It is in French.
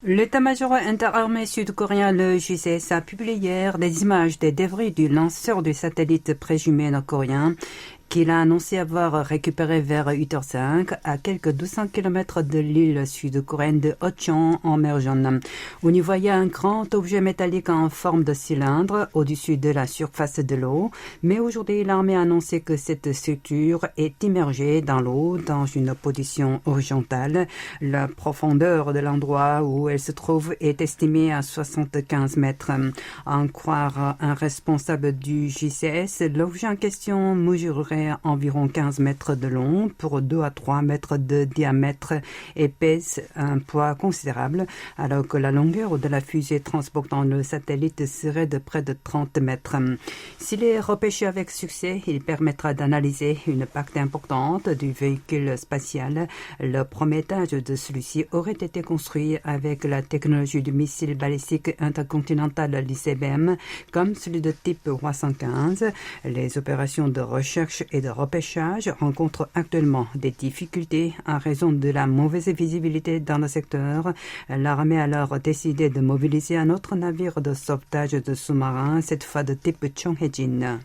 L'état-major interarmé sud-coréen, le JCS, a publié hier des images des débris du lanceur du satellite présumé nord-coréen qu'il a annoncé avoir récupéré vers 8h05 à quelques 200 km de l'île sud-coréenne de Ochon en mer Jaune. On y voyait un grand objet métallique en forme de cylindre au-dessus de la surface de l'eau, mais aujourd'hui l'armée a annoncé que cette structure est immergée dans l'eau dans une position horizontale. La profondeur de l'endroit où elle se trouve est estimée à 75 mètres. À en croire un responsable du JCS, l'objet en question mesurerait environ 15 mètres de long pour 2 à 3 mètres de diamètre et pèse un poids considérable, alors que la longueur de la fusée transportant le satellite serait de près de 30 mètres. S'il est repêché avec succès, il permettra d'analyser une partie importante du véhicule spatial. Le premier étage de celui-ci aurait été construit avec la technologie du missile balistique intercontinental l'ICBM, comme celui de type Hwasong-15. Les opérations de recherche et de repêchage rencontrent actuellement des difficultés en raison de la mauvaise visibilité dans le secteur. L'armée a alors décidé de mobiliser un autre navire de sauvetage de sous-marins, cette fois de type Chonhaejin.